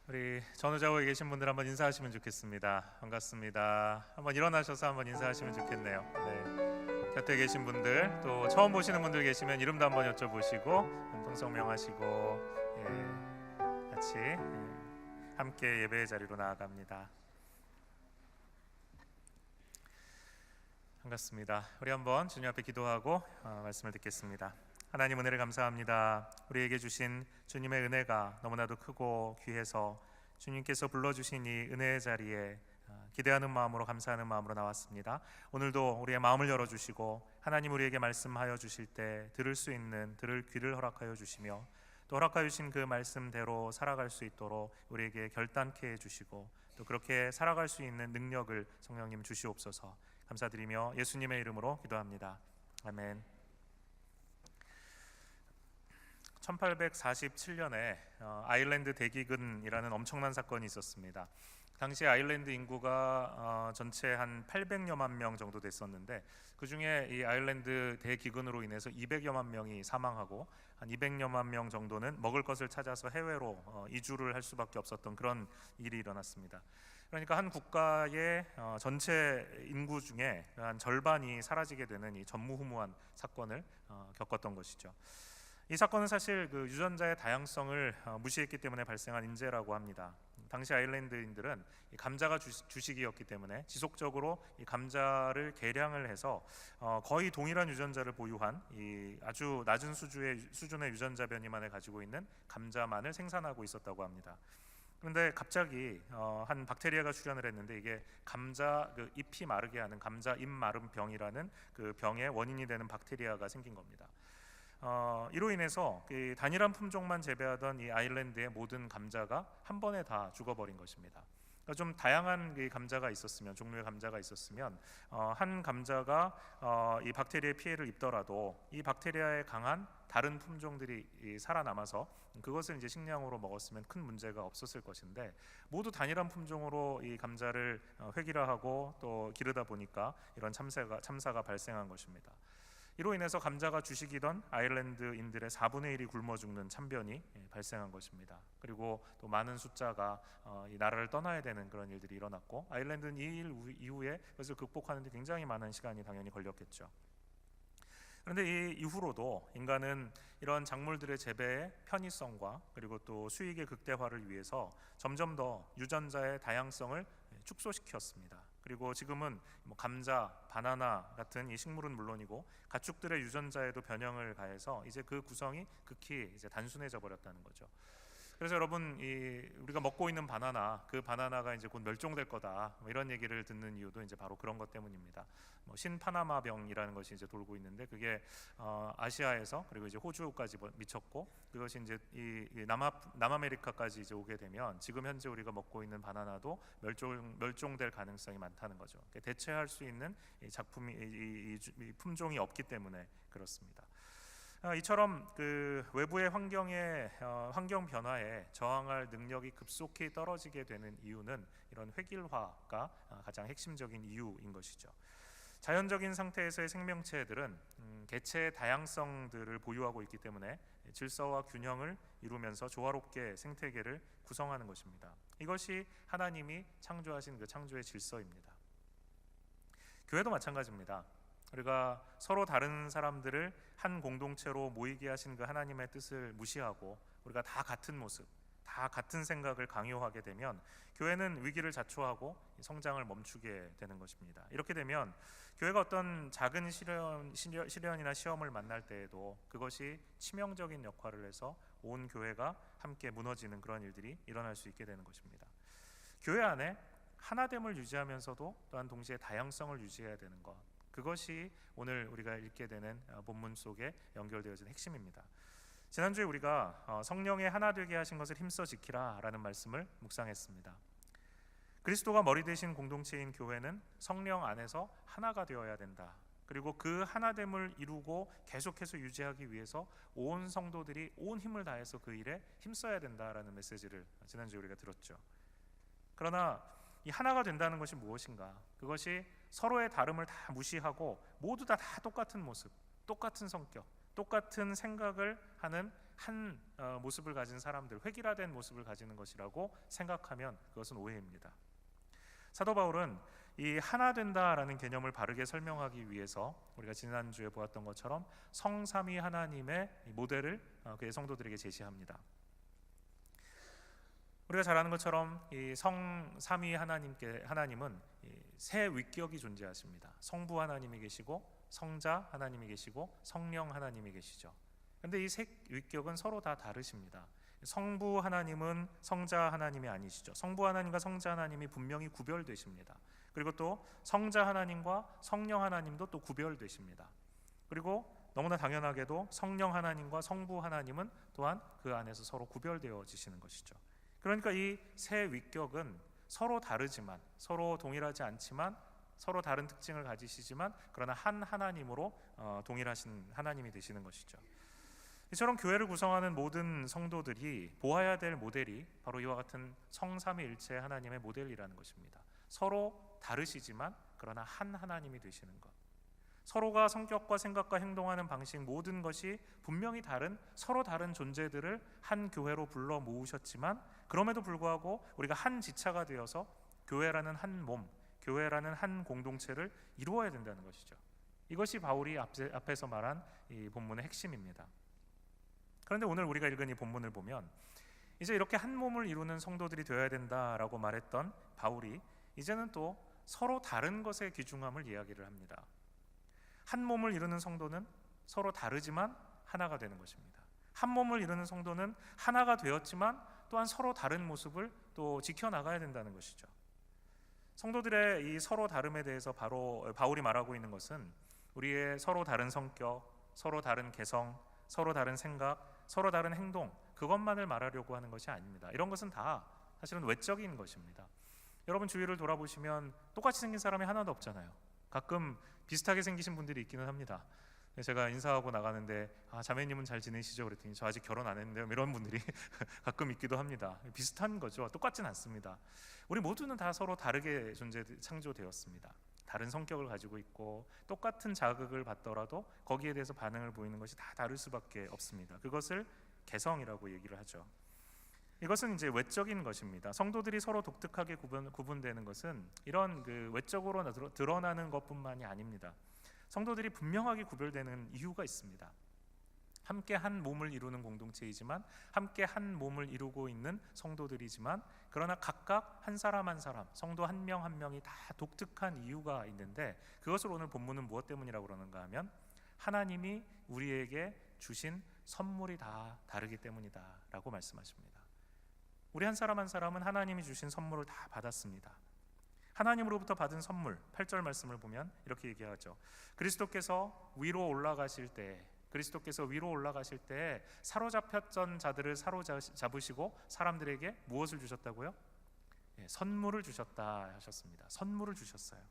우리 전우좌우에 계신 분들 한번 인사하시면 좋겠습니다. 반갑습니다. 한번 일어나셔서 한번 인사하시면 좋겠네요. 네. 곁에 계신 분들 또 처음 보시는 분들 계시면 이름도 한번 여쭤보시고 통성명하시고 같이 함께 예배의 자리로 나아갑니다. 반갑습니다. 우리 한번 주님 앞에 기도하고 말씀을 듣겠습니다. 하나님, 은혜를 감사합니다. 우리에게 주신 주님의 은혜가 너무나도 크고 귀해서 주님께서 불러주신 이 은혜의 자리에 기대하는 마음으로, 감사하는 마음으로 나왔습니다. 오늘도 우리의 마음을 열어주시고 하나님 우리에게 말씀하여 주실 때 들을 귀를 허락하여 주시며 또 허락하여 주신 그 말씀대로 살아갈 수 있도록 우리에게 결단케 해주시고 또 그렇게 살아갈 수 있는 능력을 성령님 주시옵소서. 감사드리며 예수님의 이름으로 기도합니다. 아멘. 1847년에 아일랜드 대기근이라는 엄청난 사건이 있었습니다. 당시 아일랜드 인구가 전체 한 800여만 명 정도 됐었는데 그 중에 이 아일랜드 대기근으로 인해서 200여만 명이 사망하고 한 200여만 명 정도는 먹을 것을 찾아서 해외로 이주를 할 수밖에 없었던 그런 일이 일어났습니다. 그러니까 한 국가의 전체 인구 중에 한 절반이 사라지게 되는 이 전무후무한 사건을 겪었던 것이죠. 이 사건은 사실 그 유전자의 다양성을 무시했기 때문에 발생한 인재라고 합니다. 당시 아일랜드인들은 이 감자가 주식이었기 때문에 지속적으로 이 감자를 개량을 해서 거의 동일한 유전자를 보유한 이 아주 낮은 수준의 유전자 변이만을 가지고 있는 감자만을 생산하고 있었다고 합니다. 그런데 갑자기 한 박테리아가 출현을 했는데 이게 감자 그 잎이 마르게 하는 감자 잎 마름 병이라는 그 병의 원인이 되는 박테리아가 생긴 겁니다. 이로 인해서 그 단일한 품종만 재배하던 이 아일랜드의 모든 감자가 한 번에 다 죽어버린 것입니다. 그러니까 좀 다양한 그 감자가 있었으면, 종류의 감자가 있었으면 한 감자가 이 박테리아의 피해를 입더라도 이 박테리아에 강한 다른 품종들이 살아남아서 그것을 이제 식량으로 먹었으면 큰 문제가 없었을 것인데 모두 단일한 품종으로 이 감자를 획일화하고 또 기르다 보니까 이런 참사가 발생한 것입니다. 이로 인해서 감자가 주식이던 아일랜드인들의 4분의 1이 굶어 죽는 참변이 발생한 것입니다. 그리고 또 많은 숫자가 이 나라를 떠나야 되는 그런 일들이 일어났고 아일랜드는 이 일 이후에 그것을 극복하는 데 굉장히 많은 시간이 당연히 걸렸겠죠. 그런데 이 이후로도 인간은 이런 작물들의 재배의 편의성과 그리고 또 수익의 극대화를 위해서 점점 더 유전자의 다양성을 축소시켰습니다. 그리고 지금은 감자, 바나나 같은 이 식물은 물론이고 가축들의 유전자에도 변형을 가해서 이제 그 구성이 극히 이제 단순해져 버렸다는 거죠. 그래서 여러분, 우리가 먹고 있는 바나나, 그 바나나가 이제 곧 멸종될 거다, 이런 얘기를 듣는 이유도 이제 바로 그런 것 때문입니다. 신파나마병이라는 것이 이제 돌고 있는데 그게 아시아에서 그리고 이제 호주까지 미쳤고 그것이 이제 이 남아메리카까지 이제 오게 되면 지금 현재 우리가 먹고 있는 바나나도 멸종될 가능성이 많다는 거죠. 대체할 수 있는 이 품종이 없기 때문에 그렇습니다. 이처럼 그 외부의 환경 변화에 저항할 능력이 급속히 떨어지게 되는 이유는 이런 획일화가 가장 핵심적인 이유인 것이죠. 자연적인 상태에서의 생명체들은 개체의 다양성들을 보유하고 있기 때문에 질서와 균형을 이루면서 조화롭게 생태계를 구성하는 것입니다. 이것이 하나님이 창조하신 그 창조의 질서입니다. 교회도 마찬가지입니다. 우리가 서로 다른 사람들을 한 공동체로 모이게 하신 그 하나님의 뜻을 무시하고 우리가 다 같은 모습, 다 같은 생각을 강요하게 되면 교회는 위기를 자초하고 성장을 멈추게 되는 것입니다. 이렇게 되면 교회가 어떤 작은 시련이나 시험을 만날 때에도 그것이 치명적인 역할을 해서 온 교회가 함께 무너지는 그런 일들이 일어날 수 있게 되는 것입니다. 교회 안에 하나됨을 유지하면서도 또한 동시에 다양성을 유지해야 되는 것, 그것이 오늘 우리가 읽게 되는 본문 속에 연결되어진 핵심입니다. 지난주에 우리가 성령의 하나 되게 하신 것을 힘써 지키라 라는 말씀을 묵상했습니다. 그리스도가 머리 되신 공동체인 교회는 성령 안에서 하나가 되어야 된다. 그리고 그 하나됨을 이루고 계속해서 유지하기 위해서 온 성도들이 온 힘을 다해서 그 일에 힘써야 된다라는 메시지를 지난주에 우리가 들었죠. 그러나 이 하나가 된다는 것이 무엇인가? 그것이 서로의 다름을 다 무시하고 모두 다 똑같은 모습, 똑같은 성격, 똑같은 생각을 하는 한 모습을 가진 사람들, 획일화된 모습을 가지는 것이라고 생각하면 그것은 오해입니다. 사도 바울은 이 하나 된다라는 개념을 바르게 설명하기 위해서 우리가 지난주에 보았던 것처럼 성삼위 하나님의 모델을 그의 성도들에게 제시합니다. 우리가 잘 아는 것처럼 이 성삼위 하나님은 세 위격이 존재하십니다. 성부 하나님이 계시고 성자 하나님이 계시고 성령 하나님이 계시죠. 그런데 이 세 위격은 서로 다 다르십니다. 성부 하나님은 성자 하나님이 아니시죠. 성부 하나님과 성자 하나님이 분명히 구별되십니다. 그리고 또 성자 하나님과 성령 하나님도 또 구별되십니다. 그리고 너무나 당연하게도 성령 하나님과 성부 하나님은 또한 그 안에서 서로 구별되어지시는 것이죠. 그러니까 이 세 위격은 서로 다르지만, 서로 동일하지 않지만, 서로 다른 특징을 가지시지만 그러나 한 하나님으로 동일하신 하나님이 되시는 것이죠. 이처럼 교회를 구성하는 모든 성도들이 보아야 될 모델이 바로 이와 같은 성삼위일체 하나님의 모델이라는 것입니다. 서로 다르시지만 그러나 한 하나님이 되시는 것. 서로가 성격과 생각과 행동하는 방식, 모든 것이 분명히 다른, 서로 다른 존재들을 한 교회로 불러 모으셨지만 그럼에도 불구하고 우리가 한 지체가 되어서 교회라는 한 몸, 교회라는 한 공동체를 이루어야 된다는 것이죠. 이것이 바울이 앞에서 말한 이 본문의 핵심입니다. 그런데 오늘 우리가 읽은 이 본문을 보면 이제 이렇게 한 몸을 이루는 성도들이 되어야 된다라고 말했던 바울이 이제는 또 서로 다른 것의 귀중함을 이야기를 합니다. 한 몸을 이루는 성도는 서로 다르지만 하나가 되는 것입니다. 한 몸을 이루는 성도는 하나가 되었지만 또한 서로 다른 모습을 또 지켜나가야 된다는 것이죠. 성도들의 이 서로 다름에 대해서 바로 바울이 말하고 있는 것은 우리의 서로 다른 성격, 서로 다른 개성, 서로 다른 생각, 서로 다른 행동, 그것만을 말하려고 하는 것이 아닙니다. 이런 것은 다 사실은 외적인 것입니다. 여러분 주위를 돌아보시면 똑같이 생긴 사람이 하나도 없잖아요. 가끔 비슷하게 생기신 분들이 있기는 합니다. 제가 인사하고 나가는데 자매님은 잘 지내시죠? 그랬더니 저 아직 결혼 안 했는데요. 이런 분들이 가끔 있기도 합니다. 비슷한 거죠. 똑같진 않습니다. 우리 모두는 다 서로 다르게 창조되었습니다. 다른 성격을 가지고 있고 똑같은 자극을 받더라도 거기에 대해서 반응을 보이는 것이 다 다를 수밖에 없습니다. 그것을 개성이라고 얘기를 하죠. 이것은 이제 외적인 것입니다. 성도들이 서로 독특하게 구분되는 것은 이런 그 외적으로 드러나는 것뿐만이 아닙니다. 성도들이 분명하게 구별되는 이유가 있습니다. 함께 한 몸을 이루는 공동체이지만 함께 한 몸을 이루고 있는 성도들이지만 그러나 각각 한 사람 한 사람, 성도 한 명 한 명이 다 독특한 이유가 있는데 그것을 오늘 본문은 무엇 때문이라고 그러는가 하면 하나님이 우리에게 주신 선물이 다 다르기 때문이다 라고 말씀하십니다. 우리 한 사람 한 사람은 하나님이 주신 선물을 다 받았습니다. 하나님으로부터 받은 선물, 8절 말씀을 보면 이렇게 얘기하죠. 그리스도께서 위로 올라가실 때 사로잡혔던 자들을 사로잡으시고 사람들에게 무엇을 주셨다고요? 선물을 주셨다 하셨습니다. 선물을 주셨어요.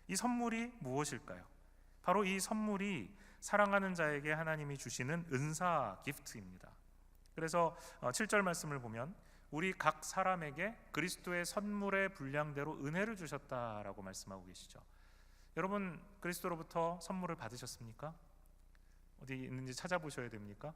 이 선물이 무엇일까요? 바로 이 선물이 사랑하는 자에게 하나님이 주시는 은사 기프트입니다. 그래서 7절 말씀을 보면 우리 각 사람에게 그리스도의 선물의 분량대로 은혜를 주셨다라고 말씀하고 계시죠. 여러분 그리스도로부터 선물을 받으셨습니까? 어디 있는지 찾아보셔야 됩니까?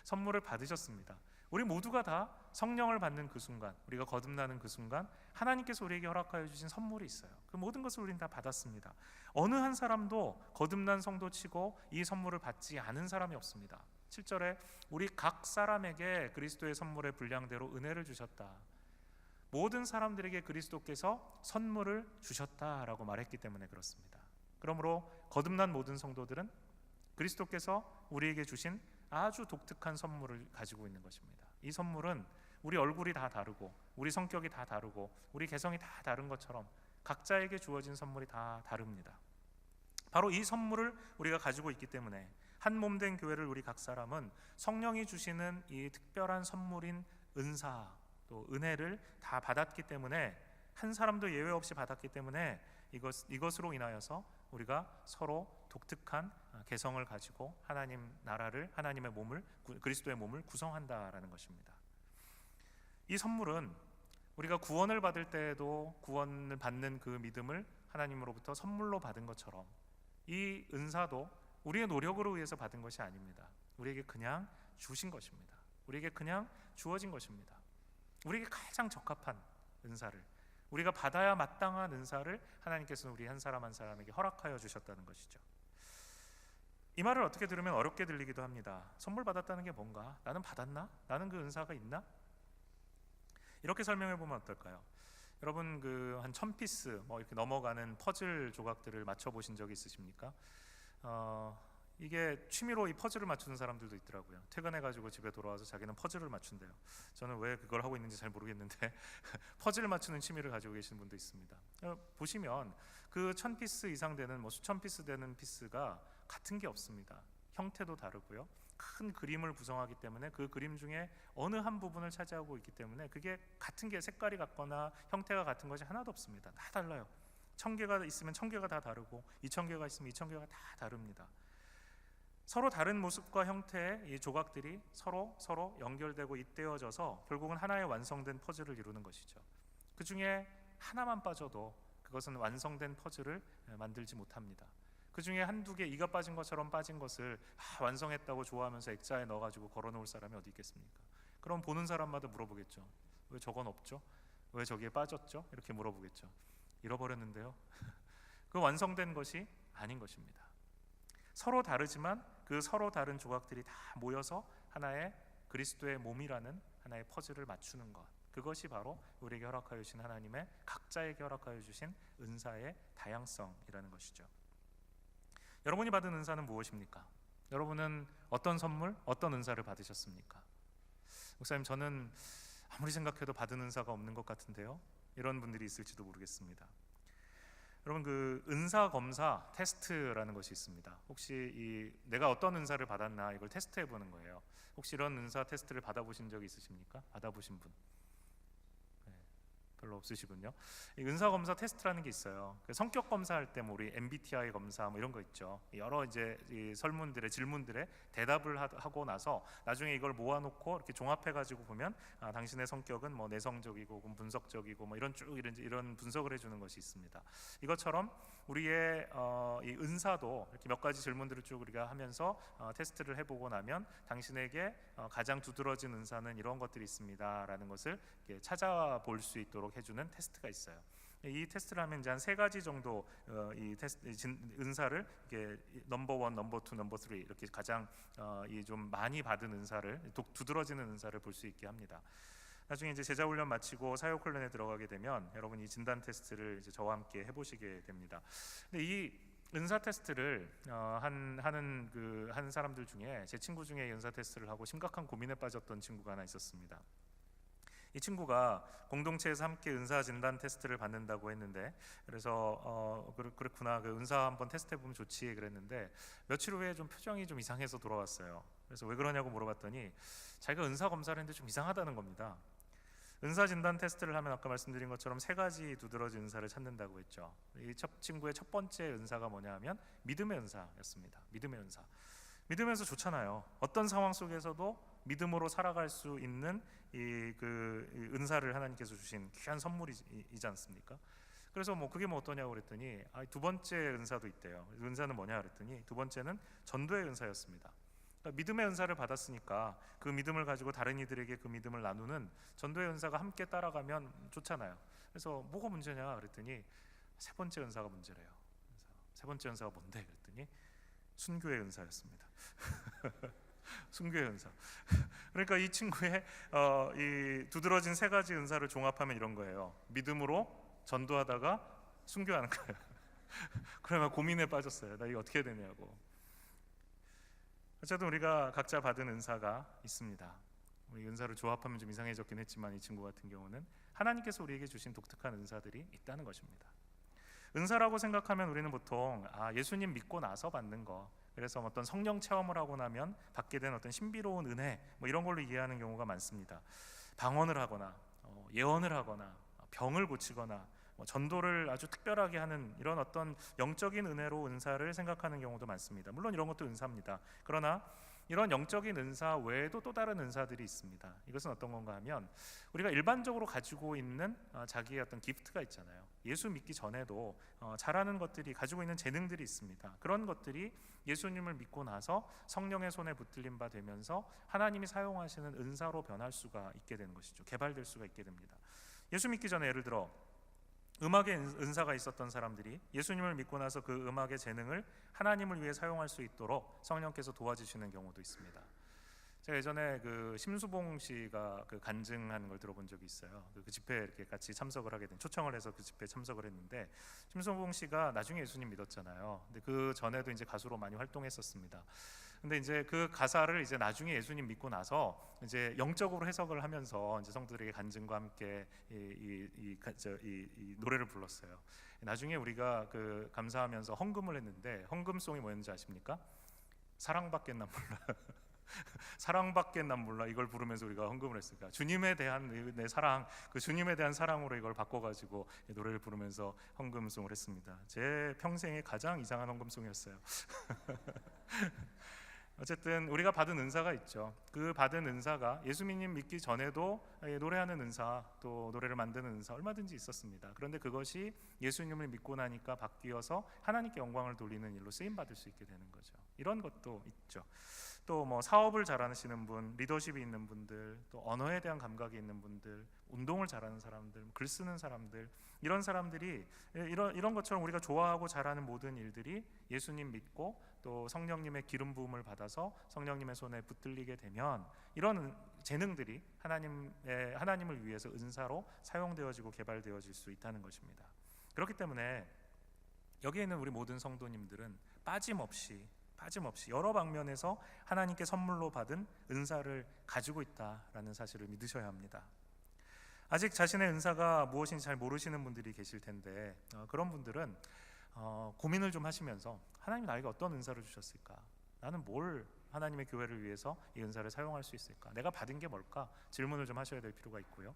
선물을 받으셨습니다. 우리 모두가 다 성령을 받는 그 순간, 우리가 거듭나는 그 순간 하나님께서 우리에게 허락하여 주신 선물이 있어요. 그 모든 것을 우리는 다 받았습니다. 어느 한 사람도 거듭난 성도치고 이 선물을 받지 않은 사람이 없습니다. 7절에 우리 각 사람에게 그리스도의 선물의 분량대로 은혜를 주셨다. 모든 사람들에게 그리스도께서 선물을 주셨다라고 말했기 때문에 그렇습니다. 그러므로 거듭난 모든 성도들은 그리스도께서 우리에게 주신 아주 독특한 선물을 가지고 있는 것입니다. 이 선물은 우리 얼굴이 다 다르고 우리 성격이 다 다르고 우리 개성이 다 다른 것처럼 각자에게 주어진 선물이 다 다릅니다. 바로 이 선물을 우리가 가지고 있기 때문에 한 몸 된 교회를 우리 각 사람은 성령이 주시는 이 특별한 선물인 은사 또 은혜를 다 받았기 때문에 한 사람도 예외 없이 받았기 때문에 이것으로 인하여서 우리가 서로 독특한 개성을 가지고 하나님 나라를 하나님의 몸을 그리스도의 몸을 구성한다라는 것입니다. 이 선물은 우리가 구원을 받을 때에도 구원을 받는 그 믿음을 하나님으로부터 선물로 받은 것처럼 이 은사도 우리의 노력으로 의해서 받은 것이 아닙니다. 우리에게 그냥 주신 것입니다. 우리에게 그냥 주어진 것입니다. 우리에게 가장 적합한 은사를, 우리가 받아야 마땅한 은사를 하나님께서는 우리 한 사람 한 사람에게 허락하여 주셨다는 것이죠. 이 말을 어떻게 들으면 어렵게 들리기도 합니다. 선물 받았다는 게 뭔가? 나는 받았나? 나는 그 은사가 있나? 이렇게 설명해 보면 어떨까요? 여러분 그 한 1000피스 뭐 이렇게 넘어가는 퍼즐 조각들을 맞춰 보신 적이 있으십니까? 이게 취미로 이 퍼즐을 맞추는 사람들도 있더라고요. 퇴근해가지고 집에 돌아와서 자기는 퍼즐을 맞춘대요. 저는 왜 그걸 하고 있는지 잘 모르겠는데 퍼즐을 맞추는 취미를 가지고 계시는 분도 있습니다. 보시면 그 1000피스 이상 되는 뭐 수천 피스 되는 피스가 같은 게 없습니다. 형태도 다르고요. 큰 그림을 구성하기 때문에 그 그림 중에 어느 한 부분을 차지하고 있기 때문에 그게 같은 게 색깔이 같거나 형태가 같은 것이 하나도 없습니다. 다 달라요. 1000개가 있으면 1000개가 다 다르고 2000개가 있으면 2000개가 다 다릅니다. 서로 다른 모습과 형태의 이 조각들이 서로 연결되고 잇대어져서 결국은 하나의 완성된 퍼즐을 이루는 것이죠. 그 중에 하나만 빠져도 그것은 완성된 퍼즐을 만들지 못합니다. 그 중에 한두 개 이가 빠진 것처럼 빠진 것을 완성했다고 좋아하면서 액자에 넣어가지고 걸어놓을 사람이 어디 있겠습니까? 그럼 보는 사람마다 물어보겠죠. 왜 저건 없죠? 왜 저기에 빠졌죠? 이렇게 물어보겠죠. 잃어버렸는데요. 그 완성된 것이 아닌 것입니다. 서로 다르지만 그 서로 다른 조각들이 다 모여서 하나의 그리스도의 몸이라는 하나의 퍼즐을 맞추는 것, 그것이 바로 우리에게 허락하여 주신 하나님의 각자에게 허락하여 주신 은사의 다양성이라는 것이죠. 여러분이 받은 은사는 무엇입니까? 여러분은 어떤 선물, 어떤 은사를 받으셨습니까? 목사님, 저는 아무리 생각해도 받은 은사가 없는 것 같은데요. 이런 분들이 있을지도 모르겠습니다. 여러분, 그 은사 검사 테스트라는 것이 있습니다. 혹시 내가 어떤 은사를 받았나 이걸 테스트해 보는 거예요. 혹시 이런 은사 테스트를 받아보신 적이 있으십니까? 받아보신 분? 별로 없으시군요. 이 은사 검사 테스트라는 게 있어요. 성격 검사할 때 뭐 우리 MBTI 검사 뭐 이런 거 있죠. 여러 이제 이 설문들의 질문들에 대답을 하고 나서 나중에 이걸 모아놓고 이렇게 종합해가지고 보면 당신의 성격은 뭐 내성적이고 혹은 분석적이고 뭐 이런 쭉 이런 분석을 해주는 것이 있습니다. 이것처럼 우리의 이 은사도 이렇게 몇 가지 질문들을 쭉 우리가 하면서 테스트를 해보고 나면 당신에게 가장 두드러진 은사는 이런 것들이 있습니다라는 것을 이렇게 찾아볼 수 있도록 해주는 테스트가 있어요. 이 테스트를 하면 이제 한 3가지 정도 이 테스트 은사를 이렇게 넘버 1, 넘버 2, 넘버 3 이렇게 가장 좀 많이 받은 은사를 두드러지는 은사를 볼 수 있게 합니다. 나중에 이제 제자 훈련 마치고 사역 훈련에 들어가게 되면 여러분 이 진단 테스트를 이제 저와 함께 해보시게 됩니다. 근데 이 은사 테스트를 한 사람들 중에 제 친구 중에 은사 테스트를 하고 심각한 고민에 빠졌던 친구가 하나 있었습니다. 이 친구가 공동체에서 함께 은사 진단 테스트를 받는다고 했는데, 그래서 그렇구나, 그 은사 한번 테스트 해보면 좋지 그랬는데 며칠 후에 좀 표정이 좀 이상해서 돌아왔어요. 그래서 왜 그러냐고 물어봤더니 자기가 은사 검사를 했는데 좀 이상하다는 겁니다. 은사 진단 테스트를 하면 아까 말씀드린 것처럼 3가지 두드러진 은사를 찾는다고 했죠. 이 친구의 첫 번째 은사가 뭐냐 하면 믿음의 은사였습니다. 믿음의 은사. 믿음의 은사 좋잖아요. 어떤 상황 속에서도 믿음으로 살아갈 수 있는 이 은사를 하나님께서 주신 귀한 선물이지 않습니까? 그래서 그게 어떠냐고 그랬더니 두 번째 은사도 있대요. 은사는 뭐냐 그랬더니 두 번째는 전도의 은사였습니다. 그러니까 믿음의 은사를 받았으니까 그 믿음을 가지고 다른 이들에게 그 믿음을 나누는 전도의 은사가 함께 따라가면 좋잖아요. 그래서 뭐가 문제냐 그랬더니 3번째 은사가 문제래요. 그래서 3번째 은사가 뭔데 그랬더니 순교의 은사였습니다. 순교의 은사. 그러니까 이 친구의 이 두드러진 3가지 은사를 종합하면 이런 거예요. 믿음으로 전도하다가 순교하는 거예요. 그러면 고민에 빠졌어요. 나 이거 어떻게 해야 되냐고. 어쨌든 우리가 각자 받은 은사가 있습니다. 우리 은사를 조합하면 좀 이상해졌긴 했지만 이 친구 같은 경우는 하나님께서 우리에게 주신 독특한 은사들이 있다는 것입니다. 은사라고 생각하면 우리는 보통 예수님 믿고 나서 받는 거, 그래서 어떤 성령 체험을 하고 나면 받게 된 어떤 신비로운 은혜 이런 걸로 이해하는 경우가 많습니다. 방언을 하거나 예언을 하거나 병을 고치거나 전도를 아주 특별하게 하는 이런 어떤 영적인 은혜로 은사를 생각하는 경우도 많습니다. 물론 이런 것도 은사입니다. 그러나 이런 영적인 은사 외에도 또 다른 은사들이 있습니다. 이것은 어떤 건가 하면 우리가 일반적으로 가지고 있는 자기의 어떤 기프트가 있잖아요. 예수 믿기 전에도 잘하는 것들이, 가지고 있는 재능들이 있습니다. 그런 것들이 예수님을 믿고 나서 성령의 손에 붙들림 바 되면서 하나님이 사용하시는 은사로 변할 수가 있게 되는 것이죠. 개발될 수가 있게 됩니다. 예수 믿기 전에 예를 들어 음악의 은사가 있었던 사람들이 예수님을 믿고 나서 그 음악의 재능을 하나님을 위해 사용할 수 있도록 성령께서 도와주시는 경우도 있습니다. 제가 예전에 그 심수봉 씨가 그 간증하는 걸 들어본 적이 있어요. 그 집회에 이렇게 같이 참석을 하게 된, 초청을 해서 그 집회에 참석을 했는데, 심수봉 씨가 나중에 예수님 믿었잖아요. 근데 그 전에도 이제 가수로 많이 활동했었습니다. 근데 이제 그 가사를 이제 나중에 예수님 믿고 나서 이제 영적으로 해석을 하면서 이제 성도들에게 간증과 함께 이 노래를 불렀어요. 나중에 우리가 그 감사하면서 헌금을 했는데, 헌금송이 뭐였는지 아십니까? 사랑밖에 난 몰라. 사랑밖에 난 몰라, 이걸 부르면서 우리가 헌금을 했으니까 주님에 대한 내 사랑, 그 주님에 대한 사랑으로 이걸 바꿔가지고 노래를 부르면서 헌금송을 했습니다. 제 평생에 가장 이상한 헌금송이었어요. 어쨌든 우리가 받은 은사가 있죠. 그 받은 은사가 예수님 믿기 전에도 노래하는 은사, 또 노래를 만드는 은사 얼마든지 있었습니다. 그런데 그것이 예수님을 믿고 나니까 바뀌어서 하나님께 영광을 돌리는 일로 쓰임 받을 수 있게 되는 거죠. 이런 것도 있죠. 또 뭐 사업을 잘하시는 분, 리더십이 있는 분들, 또 언어에 대한 감각이 있는 분들, 운동을 잘하는 사람들, 글 쓰는 사람들, 이런 사람들이 이런 것처럼 우리가 좋아하고 잘하는 모든 일들이 예수님 믿고 또 성령님의 기름 부음을 받아서 성령님의 손에 붙들리게 되면 이런 재능들이 하나님을 위해서 은사로 사용되어지고 개발되어질 수 있다는 것입니다. 그렇기 때문에 여기에 있는 우리 모든 성도님들은 빠짐없이 여러 방면에서 하나님께 선물로 받은 은사를 가지고 있다라는 사실을 믿으셔야 합니다. 아직 자신의 은사가 무엇인지 잘 모르시는 분들이 계실 텐데, 그런 분들은 고민을 좀 하시면서 하나님 나에게 어떤 은사를 주셨을까? 나는 뭘 하나님의 교회를 위해서 이 은사를 사용할 수 있을까? 내가 받은 게 뭘까? 질문을 좀 하셔야 될 필요가 있고요.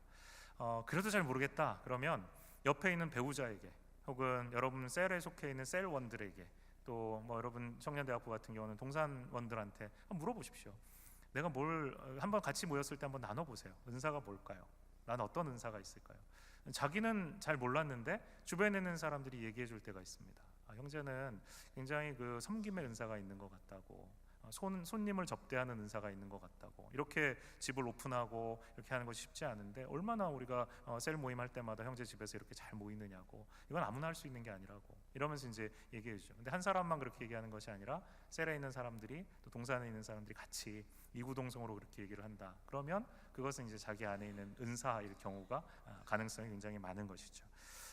그래도 잘 모르겠다 그러면 옆에 있는 배우자에게, 혹은 여러분 셀에 속해 있는 셀원들에게, 또 뭐 여러분 청년대학부 같은 경우는 동산원들한테 한번 물어보십시오. 내가 뭘 한번 같이 모였을 때 한번 나눠보세요. 은사가 뭘까요? 나는 어떤 은사가 있을까요? 자기는 잘 몰랐는데 주변에 있는 사람들이 얘기해 줄 때가 있습니다. 형제는 굉장히 그 섬김의 은사가 있는 것 같다고, 손님을 접대하는 은사가 있는 것 같다고, 이렇게 집을 오픈하고 이렇게 하는 것이 쉽지 않은데 얼마나 우리가 셀 모임할 때마다 형제 집에서 이렇게 잘 모이느냐고, 이건 아무나 할 수 있는 게 아니라고 이러면서 이제 얘기해 주죠. 근데 한 사람만 그렇게 얘기하는 것이 아니라 셀에 있는 사람들이, 또 동산에 있는 사람들이 같이 이구동성으로 그렇게 얘기를 한다. 그러면 그것은 이제 자기 안에 있는 은사일 경우가 가능성이 굉장히 많은 것이죠.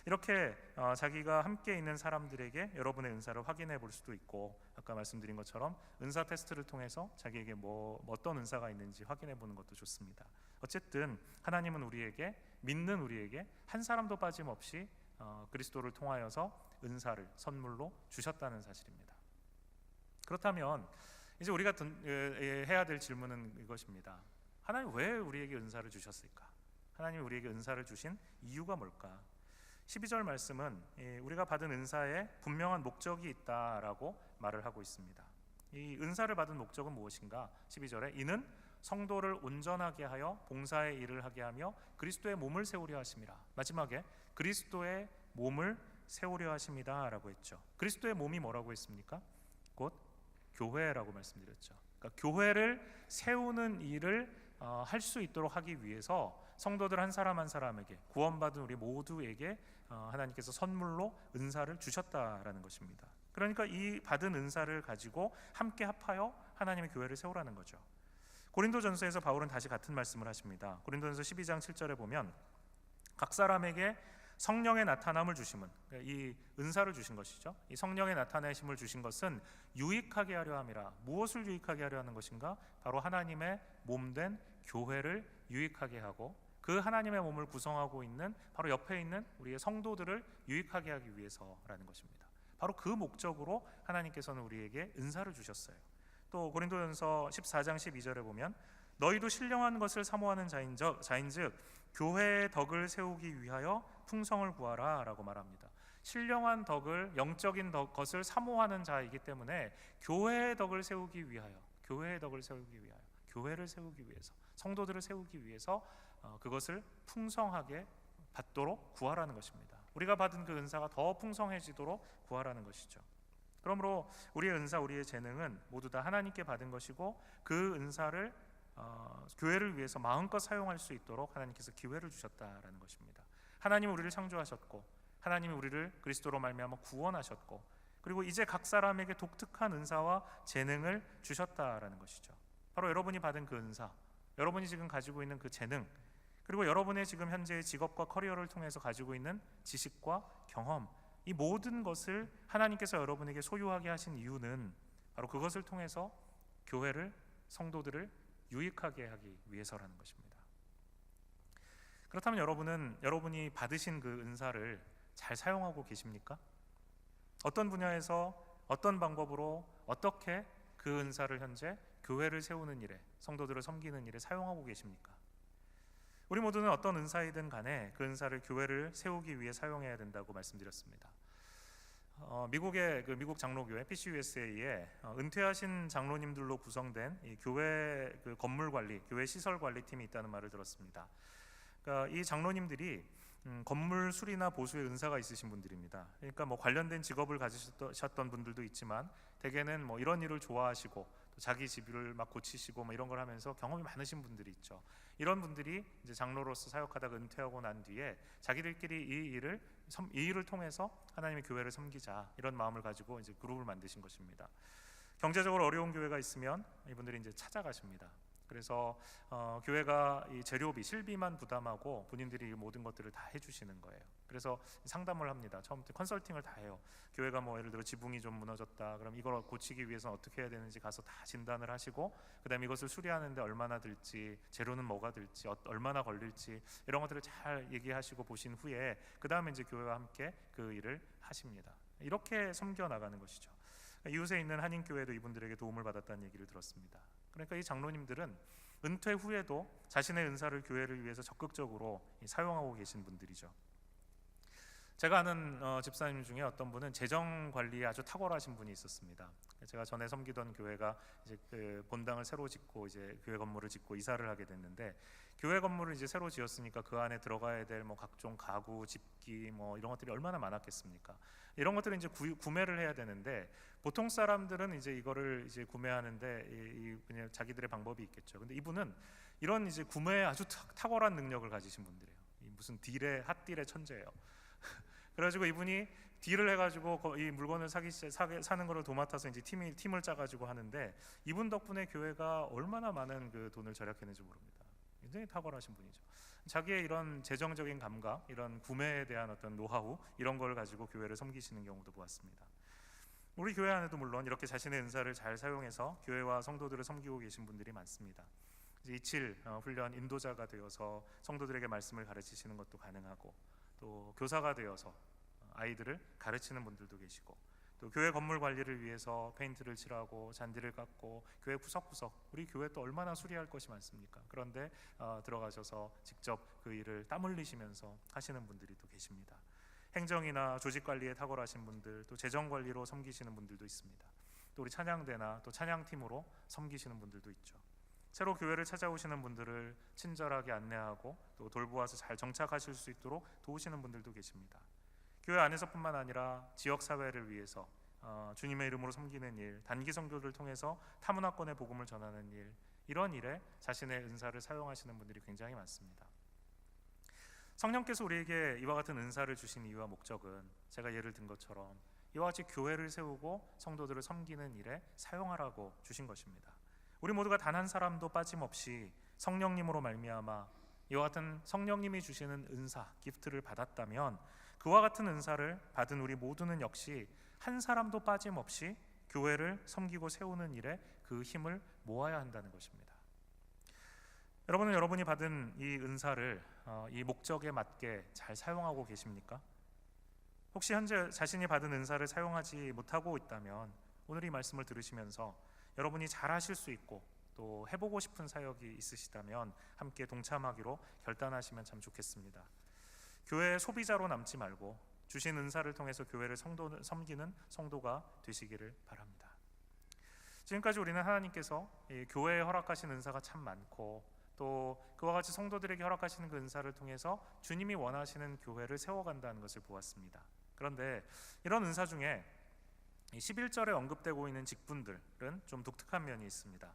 이렇게 자기가 함께 있는 사람들에게 여러분의 은사를 확인해 볼 수도 있고, 아까 말씀드린 것처럼 은사 테스트를 통해서 자기에게 어떤 은사가 있는지 확인해 보는 것도 좋습니다. 어쨌든 하나님은 우리에게, 믿는 우리에게 한 사람도 빠짐없이 그리스도를 통하여서 은사를 선물로 주셨다는 사실입니다. 그렇다면 이제 우리가 해야 될 질문은 이것입니다. 하나님 왜 우리에게 은사를 주셨을까? 하나님이 우리에게 은사를 주신 이유가 뭘까? 12절 말씀은 우리가 받은 은사에 분명한 목적이 있다라고 말을 하고 있습니다. 이 은사를 받은 목적은 무엇인가? 12절에 이는 성도를 온전하게 하여 봉사의 일을 하게 하며 그리스도의 몸을 세우려 하심이라. 마지막에 그리스도의 몸을 세우려 하십니다 라고 했죠. 그리스도의 몸이 뭐라고 했습니까? 곧 교회라고 말씀드렸죠. 그러니까 교회를 세우는 일을 할 수 있도록 하기 위해서 성도들 한 사람 한 사람에게, 구원받은 우리 모두에게 하나님께서 선물로 은사를 주셨다라는 것입니다. 그러니까 이 받은 은사를 가지고 함께 합하여 하나님의 교회를 세우라는 거죠. 고린도전서에서 바울은 다시 같은 말씀을 하십니다. 고린도전서 12장 7절에 보면 각 사람에게 성령의 나타남을 주심은, 이 은사를 주신 것이죠. 이 성령의 나타내심을 주신 것은 유익하게 하려 함이라. 무엇을 유익하게 하려 하는 것인가? 바로 하나님의 몸된 교회를 유익하게 하고, 그 하나님의 몸을 구성하고 있는 바로 옆에 있는 우리의 성도들을 유익하게 하기 위해서라는 것입니다. 바로 그 목적으로 하나님께서는 우리에게 은사를 주셨어요. 또 고린도전서 14장 12절에 보면 너희도 신령한 것을 사모하는 자인즉 교회의 덕을 세우기 위하여 풍성을 구하라 라고 말합니다. 신령한 덕을, 영적인 것을 사모하는 자이기 때문에 교회의 덕을 세우기 위하여, 교회의 덕을 세우기 위하여, 교회를 세우기 위해서, 성도들을 세우기 위해서 그것을 풍성하게 받도록 구하라는 것입니다. 우리가 받은 그 은사가 더 풍성해지도록 구하라는 것이죠. 그러므로 우리의 은사, 우리의 재능은 모두 다 하나님께 받은 것이고, 그 은사를 교회를 위해서 마음껏 사용할 수 있도록 하나님께서 기회를 주셨다라는 것입니다. 하나님은 우리를 창조하셨고, 하나님이 우리를 그리스도로 말미암아 구원하셨고, 그리고 이제 각 사람에게 독특한 은사와 재능을 주셨다라는 것이죠. 바로 여러분이 받은 그 은사, 여러분이 지금 가지고 있는 그 재능, 그리고 여러분의 지금 현재의 직업과 커리어를 통해서 가지고 있는 지식과 경험, 이 모든 것을 하나님께서 여러분에게 소유하게 하신 이유는 바로 그것을 통해서 교회를, 성도들을 유익하게 하기 위해서라는 것입니다. 그렇다면 여러분은 여러분이 받으신 그 은사를 잘 사용하고 계십니까? 어떤 분야에서 어떤 방법으로 어떻게 그 은사를 현재 교회를 세우는 일에, 성도들을 섬기는 일에 사용하고 계십니까? 우리 모두는 어떤 은사이든 간에 그 은사를 교회를 세우기 위해 사용해야 된다고 말씀드렸습니다. 미국의 미국 장로교회 PCUSA에 은퇴하신 장로님들로 구성된 이 교회 건물 관리, 교회 시설 관리팀이 있다는 말을 들었습니다. 그러니까 이 장로님들이 건물 수리나 보수에 은사가 있으신 분들입니다. 그러니까 관련된 직업을 가지셨던 분들도 있지만, 대개는 이런 일을 좋아하시고 또 자기 집을 막 고치시고 이런 걸 하면서 경험이 많으신 분들이 있죠. 이런 분들이 이제 장로로서 사역하다가 은퇴하고 난 뒤에 자기들끼리 이 일을 통해서 하나님의 교회를 섬기자, 이런 마음을 가지고 이제 그룹을 만드신 것입니다. 경제적으로 어려운 교회가 있으면 이분들이 이제 찾아가십니다. 그래서 교회가 이 재료비, 실비만 부담하고 본인들이 모든 것들을 다 해주시는 거예요. 그래서 상담을 합니다. 처음부터 컨설팅을 다 해요. 교회가 예를 들어 지붕이 좀 무너졌다, 그럼 이걸 고치기 위해서는 어떻게 해야 되는지 가서 다 진단을 하시고, 그다음에 이것을 수리하는데 얼마나 들지, 재료는 뭐가 들지, 얼마나 걸릴지, 이런 것들을 잘 얘기하시고 보신 후에 그다음에 이제 교회와 함께 그 일을 하십니다. 이렇게 섬겨 나가는 것이죠. 이웃에 있는 한인교회도 이분들에게 도움을 받았다는 얘기를 들었습니다. 그러니까 이 장로님들은 은퇴 후에도 자신의 은사를 교회를 위해서 적극적으로 사용하고 계신 분들이죠. 제가 아는 집사님 중에 어떤 분은 재정 관리에 아주 탁월하신 분이 있었습니다. 제가 전에 섬기던 교회가 이제 그 본당을 새로 짓고 이제 교회 건물을 짓고 이사를 하게 됐는데, 교회 건물을 이제 새로 지었으니까 그 안에 들어가야 될 각종 가구, 집기 이런 것들이 얼마나 많았겠습니까? 이런 것들을 이제 구매를 해야 되는데, 보통 사람들은 이제 이거를 이제 구매하는데 그냥 자기들의 방법이 있겠죠. 근데 이분은 이런 이제 구매에 아주 탁월한 능력을 가지신 분들이에요. 무슨 핫딜의 천재예요. 그래가지고 이분이 딜을 해가지고 이 물건을 사는 거를 도맡아서 이제 팀을 짜가지고 하는데, 이분 덕분에 교회가 얼마나 많은 그 돈을 절약했는지 모릅니다. 굉장히 탁월하신 분이죠. 자기의 이런 재정적인 감각, 이런 구매에 대한 어떤 노하우, 이런 걸 가지고 교회를 섬기시는 경우도 보았습니다. 우리 교회 안에도 물론 이렇게 자신의 은사를 잘 사용해서 교회와 성도들을 섬기고 계신 분들이 많습니다. 이제 이칠 훈련 인도자가 되어서 성도들에게 말씀을 가르치시는 것도 가능하고, 또 교사가 되어서 아이들을 가르치는 분들도 계시고, 또 교회 건물 관리를 위해서 페인트를 칠하고 잔디를 깎고, 교회 구석구석, 우리 교회 또 얼마나 수리할 것이 많습니까? 그런데 들어가셔서 직접 그 일을 땀 흘리시면서 하시는 분들이 또 계십니다. 행정이나 조직 관리에 탁월하신 분들, 또 재정 관리로 섬기시는 분들도 있습니다. 또 우리 찬양대나 또 찬양팀으로 섬기시는 분들도 있죠. 새로 교회를 찾아오시는 분들을 친절하게 안내하고 또 돌보아서 잘 정착하실 수 있도록 도우시는 분들도 계십니다. 교회 안에서뿐만 아니라 지역 사회를 위해서 주님의 이름으로 섬기는 일, 단기 선교를 통해서 타문화권의 복음을 전하는 일, 이런 일에 자신의 은사를 사용하시는 분들이 굉장히 많습니다. 성령께서 우리에게 이와 같은 은사를 주신 이유와 목적은 제가 예를 든 것처럼 이와 같이 교회를 세우고 성도들을 섬기는 일에 사용하라고 주신 것입니다. 우리 모두가 단 한 사람도 빠짐없이 성령님으로 말미암아 이와 같은 성령님이 주시는 은사, 기프트를 받았다면, 그와 같은 은사를 받은 우리 모두는 역시 한 사람도 빠짐없이 교회를 섬기고 세우는 일에 그 힘을 모아야 한다는 것입니다. 여러분은 여러분이 받은 이 은사를 이 목적에 맞게 잘 사용하고 계십니까? 혹시 현재 자신이 받은 은사를 사용하지 못하고 있다면, 오늘 이 말씀을 들으시면서 여러분이 잘 하실 수 있고 또 해보고 싶은 사역이 있으시다면 함께 동참하기로 결단하시면 참 좋겠습니다. 교회의 소비자로 남지 말고 주신 은사를 통해서 교회를 섬기는 성도가 되시기를 바랍니다. 지금까지 우리는 하나님께서 이 교회에 허락하신 은사가 참 많고 또 그와 같이 성도들에게 허락하시는 그 은사를 통해서 주님이 원하시는 교회를 세워간다는 것을 보았습니다. 그런데 이런 은사 중에 11절에 언급되고 있는 직분들은 좀 독특한 면이 있습니다.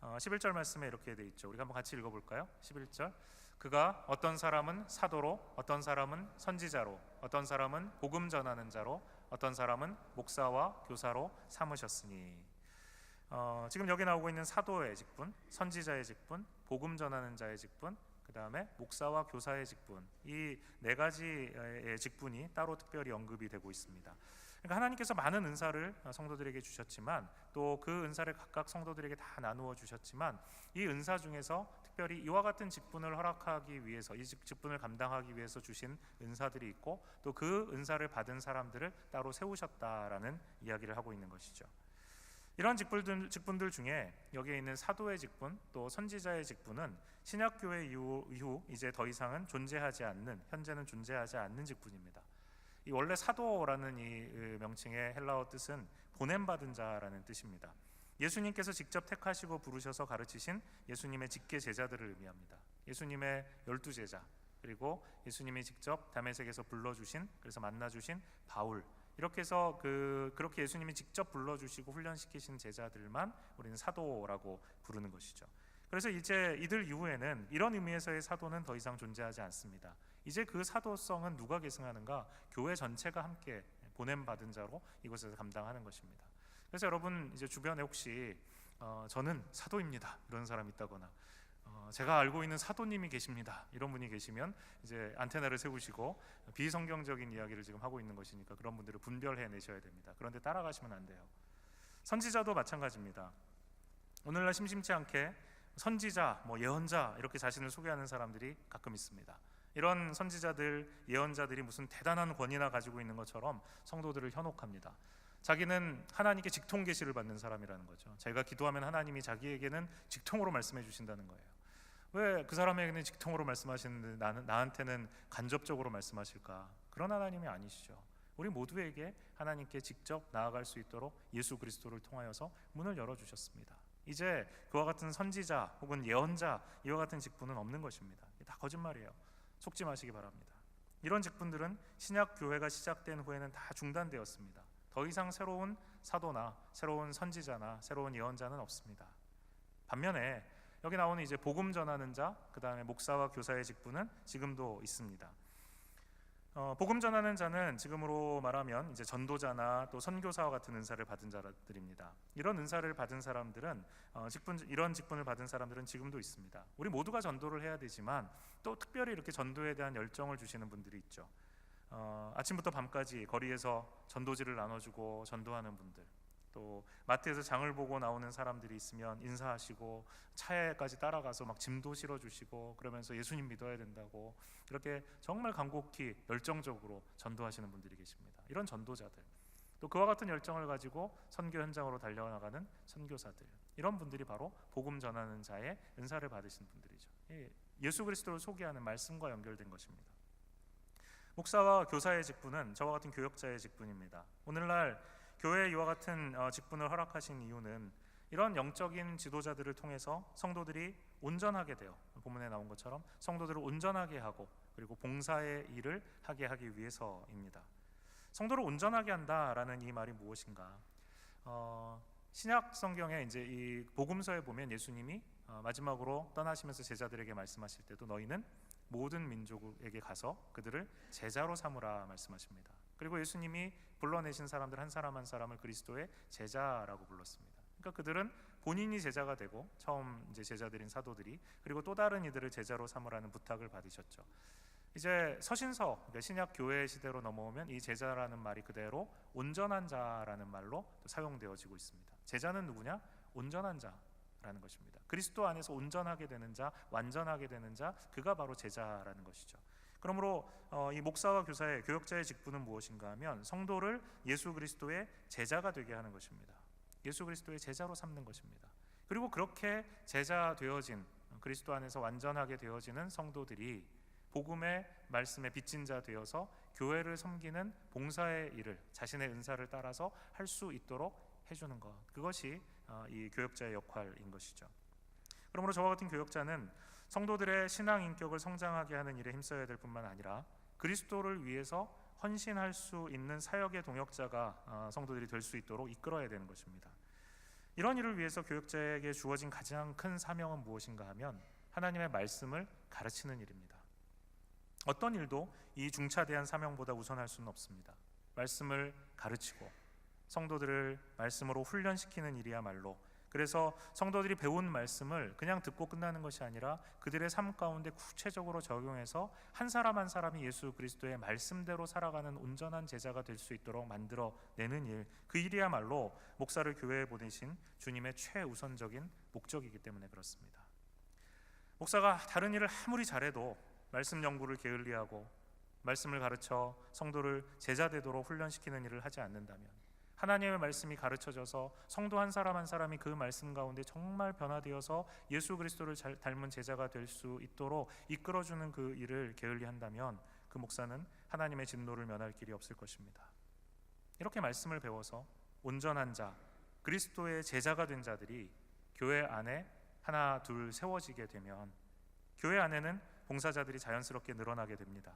11절 말씀에 이렇게 돼 있죠. 우리가 한번 같이 읽어볼까요? 11절, 그가 어떤 사람은 사도로, 어떤 사람은 선지자로, 어떤 사람은 복음 전하는 자로, 어떤 사람은 목사와 교사로 삼으셨으니. 지금 여기 나오고 있는 사도의 직분, 선지자의 직분, 복음 전하는 자의 직분, 그 다음에 목사와 교사의 직분, 이 네 가지의 직분이 따로 특별히 언급이 되고 있습니다. 그러니까 하나님께서 많은 은사를 성도들에게 주셨지만 또 그 은사를 각각 성도들에게 다 나누어 주셨지만 이 은사 중에서 특별히 이와 같은 직분을 허락하기 위해서, 이 직분을 감당하기 위해서 주신 은사들이 있고 또 그 은사를 받은 사람들을 따로 세우셨다라는 이야기를 하고 있는 것이죠. 이런 직분들 중에 여기에 있는 사도의 직분 또 선지자의 직분은 신약교회 이후 이제 더 이상은 존재하지 않는, 현재는 존재하지 않는 직분입니다. 이 원래 사도라는 이 명칭의 헬라어 뜻은 보냄받은 자라는 뜻입니다. 예수님께서 직접 택하시고 부르셔서 가르치신 예수님의 직계 제자들을 의미합니다. 예수님의 12제자, 그리고 예수님이 직접 다메섹에서 불러주신, 그래서 만나주신 바울, 이렇게 해서 그렇게 예수님이 직접 불러주시고 훈련시키신 제자들만 우리는 사도라고 부르는 것이죠. 그래서 이제 이들 이후에는 이런 의미에서의 사도는 더 이상 존재하지 않습니다. 이제 그 사도성은 누가 계승하는가? 교회 전체가 함께 보냄받은 자로 이곳에서 감당하는 것입니다. 그래서 여러분 이제 주변에 혹시 저는 사도입니다 이런 사람 있다거나 제가 알고 있는 사도님이 계십니다 이런 분이 계시면 이제 안테나를 세우시고 비성경적인 이야기를 지금 하고 있는 것이니까 그런 분들을 분별해 내셔야 됩니다. 그런데 따라가시면 안 돼요. 선지자도 마찬가지입니다. 오늘날 심심치 않게 선지자, 예언자 이렇게 자신을 소개하는 사람들이 가끔 있습니다. 이런 선지자들, 예언자들이 무슨 대단한 권위나 가지고 있는 것처럼 성도들을 현혹합니다. 자기는 하나님께 직통 계시를 받는 사람이라는 거죠. 자기가 기도하면 하나님이 자기에게는 직통으로 말씀해 주신다는 거예요. 왜 그 사람에게는 직통으로 말씀하시는데 나한테는 간접적으로 말씀하실까? 그런 하나님이 아니시죠. 우리 모두에게 하나님께 직접 나아갈 수 있도록 예수 그리스도를 통하여서 문을 열어주셨습니다. 이제 그와 같은 선지자 혹은 예언자 이와 같은 직분은 없는 것입니다. 다 거짓말이에요. 속지 마시기 바랍니다. 이런 직분들은 신약 교회가 시작된 후에는 다 중단되었습니다. 더 이상 새로운 사도나 새로운 선지자나 새로운 예언자는 없습니다. 반면에 여기 나오는 이제 복음 전하는 자, 그 다음에 목사와 교사의 직분은 지금도 있습니다. 복음 전하는 자는 지금으로 말하면 이제 전도자나 또 선교사와 같은 은사를 받은 자들입니다. 이런 은사를 받은 사람들은 이런 직분을 받은 사람들은 지금도 있습니다. 우리 모두가 전도를 해야 되지만 또 특별히 이렇게 전도에 대한 열정을 주시는 분들이 있죠. 아침부터 밤까지 거리에서 전도지를 나눠주고 전도하는 분들, 또 마트에서 장을 보고 나오는 사람들이 있으면 인사하시고 차에까지 따라가서 막 짐도 실어주시고 그러면서 예수님 믿어야 된다고 이렇게 정말 간곡히 열정적으로 전도하시는 분들이 계십니다. 이런 전도자들, 또 그와 같은 열정을 가지고 선교 현장으로 달려나가는 선교사들, 이런 분들이 바로 복음 전하는 자의 은사를 받으신 분들이죠. 예수 그리스도를 소개하는 말씀과 연결된 것입니다. 목사와 교사의 직분은 저와 같은 교역자의 직분입니다. 오늘날 교회에 이와 같은 직분을 허락하신 이유는 이런 영적인 지도자들을 통해서 성도들이 온전하게 되어, 본문에 나온 것처럼 성도들을 온전하게 하고 그리고 봉사의 일을 하게 하기 위해서입니다. 성도를 온전하게 한다라는 이 말이 무엇인가? 신약 성경에 이제 이 복음서에 보면 예수님이 마지막으로 떠나시면서 제자들에게 말씀하실 때도 너희는 모든 민족에게 가서 그들을 제자로 삼으라 말씀하십니다. 그리고 예수님이 불러내신 사람들 한 사람 한 사람을 그리스도의 제자라고 불렀습니다. 그러니까 그들은 본인이 제자가 되고 처음 이제 제자들인 사도들이, 그리고 또 다른 이들을 제자로 삼으라는 부탁을 받으셨죠. 이제 서신서, 그러니까 신약 교회 시대로 넘어오면 이 제자라는 말이 그대로 온전한 자라는 말로 사용되어지고 있습니다. 제자는 누구냐? 온전한 자라는 것입니다. 그리스도 안에서 온전하게 되는 자, 완전하게 되는 자, 그가 바로 제자라는 것이죠. 그러므로 이 목사와 교사의, 교역자의 직분은 무엇인가 하면 성도를 예수 그리스도의 제자가 되게 하는 것입니다. 예수 그리스도의 제자로 삼는 것입니다. 그리고 그렇게 제자 되어진, 그리스도 안에서 완전하게 되어지는 성도들이 복음의 말씀에 빚진 자 되어서 교회를 섬기는 봉사의 일을 자신의 은사를 따라서 할 수 있도록 해주는 것, 그것이 이 교역자의 역할인 것이죠. 그러므로 저와 같은 교역자는 성도들의 신앙 인격을 성장하게 하는 일에 힘써야 될 뿐만 아니라 그리스도를 위해서 헌신할 수 있는 사역의 동역자가 성도들이 될 수 있도록 이끌어야 되는 것입니다. 이런 일을 위해서 교역자에게 주어진 가장 큰 사명은 무엇인가 하면 하나님의 말씀을 가르치는 일입니다. 어떤 일도 이 중차대한 사명보다 우선할 수는 없습니다. 말씀을 가르치고 성도들을 말씀으로 훈련시키는 일이야말로, 그래서 성도들이 배운 말씀을 그냥 듣고 끝나는 것이 아니라 그들의 삶 가운데 구체적으로 적용해서 한 사람 한 사람이 예수 그리스도의 말씀대로 살아가는 온전한 제자가 될 수 있도록 만들어내는 일, 그 일이야말로 목사를 교회에 보내신 주님의 최우선적인 목적이기 때문에 그렇습니다. 목사가 다른 일을 아무리 잘해도 말씀 연구를 게을리하고 말씀을 가르쳐 성도를 제자 되도록 훈련시키는 일을 하지 않는다면, 하나님의 말씀이 가르쳐져서 성도 한 사람 한 사람이 그 말씀 가운데 정말 변화되어서 예수 그리스도를 닮은 제자가 될 수 있도록 이끌어주는 그 일을 게을리한다면 그 목사는 하나님의 진노를 면할 길이 없을 것입니다. 이렇게 말씀을 배워서 온전한 자, 그리스도의 제자가 된 자들이 교회 안에 하나 둘 세워지게 되면 교회 안에는 봉사자들이 자연스럽게 늘어나게 됩니다.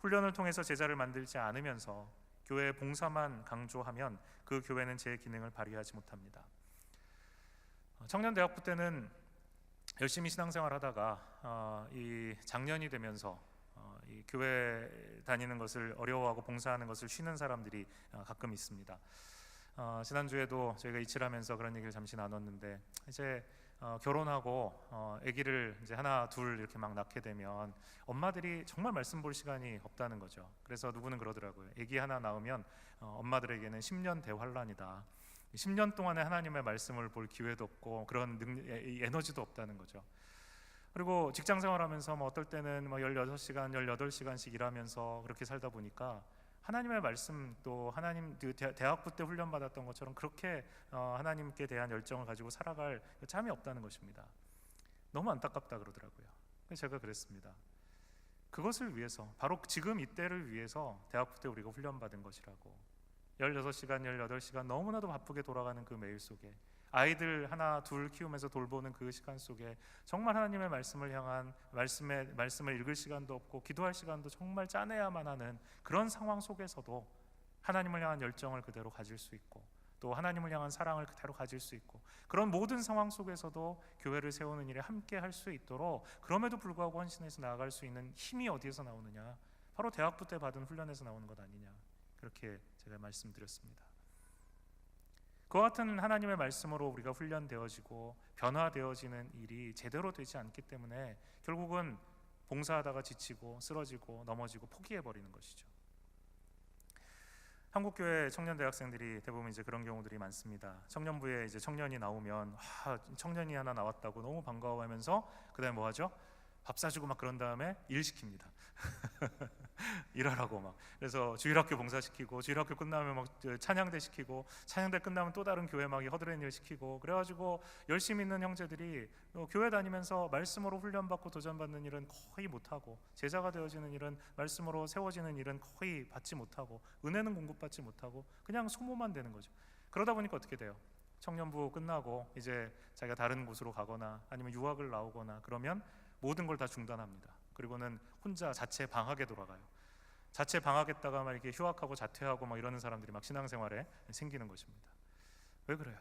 훈련을 통해서 제자를 만들지 않으면서 교회의 봉사만 강조하면 그 교회는 제 기능을 발휘하지 못합니다. 청년대학부 때는 열심히 신앙생활 하다가 이 장년이 되면서 이 교회 다니는 것을 어려워하고 봉사하는 것을 쉬는 사람들이 가끔 있습니다. 지난주에도 저희가 이치하면서 그런 얘기를 잠시 나눴는데, 이제 결혼하고 아기를 이제 하나 둘 이렇게 막 낳게 되면 엄마들이 정말 말씀 볼 시간이 없다는 거죠. 그래서 누구는 그러더라고요. 아기 하나 낳으면 엄마들에게는 10년 대환란이다. 10년 동안에 하나님의 말씀을 볼 기회도 없고 그런 에너지도 없다는 거죠. 그리고 직장 생활하면서 어떨 때는 16시간, 18시간씩 일하면서 그렇게 살다 보니까 하나님의 말씀, 또 하나님 대학부 때 훈련받았던 것처럼 그렇게 하나님께 대한 열정을 가지고 살아갈 짬이 없다는 것입니다. 너무 안타깝다 그러더라고요. 그래서 제가 그랬습니다. 그것을 위해서, 바로 지금 이때를 위해서 대학부 때 우리가 훈련받은 것이라고. 16시간, 18시간 너무나도 바쁘게 돌아가는 그 매일 속에 아이들 하나 둘 키우면서 돌보는 그 시간 속에 정말 하나님의 말씀을 향한 말씀을 읽을 시간도 없고 기도할 시간도 정말 짜내야만 하는 그런 상황 속에서도 하나님을 향한 열정을 그대로 가질 수 있고, 또 하나님을 향한 사랑을 그대로 가질 수 있고, 그런 모든 상황 속에서도 교회를 세우는 일에 함께 할 수 있도록 그럼에도 불구하고 헌신해서 나아갈 수 있는 힘이 어디에서 나오느냐? 바로 대학부 때 받은 훈련에서 나오는 것 아니냐? 그렇게 제가 말씀드렸습니다. 그와 같은 하나님의 말씀으로 우리가 훈련되어지고 변화되어지는 일이 제대로 되지 않기 때문에 결국은 봉사하다가 지치고 쓰러지고 넘어지고 포기해버리는 것이죠. 한국교회 청년 대학생들이 대부분 이제 그런 경우들이 많습니다. 청년부에 이제 청년이 나오면 청년이 하나 나왔다고 너무 반가워하면서 그다음에 뭐 하죠? 밥 사주고 막 그런 다음에 일 시킵니다. 일하라고 막. 그래서 주일학교 봉사시키고, 주일학교 끝나면 막 찬양대 시키고, 찬양대 끝나면 또 다른 교회 막 허드렛 일 시키고, 그래가지고 열심히 있는 형제들이 교회 다니면서 말씀으로 훈련받고 도전받는 일은 거의 못하고, 제자가 되어지는 일은, 말씀으로 세워지는 일은 거의 받지 못하고, 은혜는 공급받지 못하고 그냥 소모만 되는 거죠. 그러다 보니까 어떻게 돼요? 청년부 끝나고 이제 자기가 다른 곳으로 가거나 아니면 유학을 나오거나 그러면 모든 걸 다 중단합니다. 그리고는 혼자 자체 방학에 돌아가요. 자체 방학했다가 막 이렇게 휴학하고 자퇴하고 막 이러는 사람들이 막 신앙생활에 생기는 것입니다. 왜 그래요?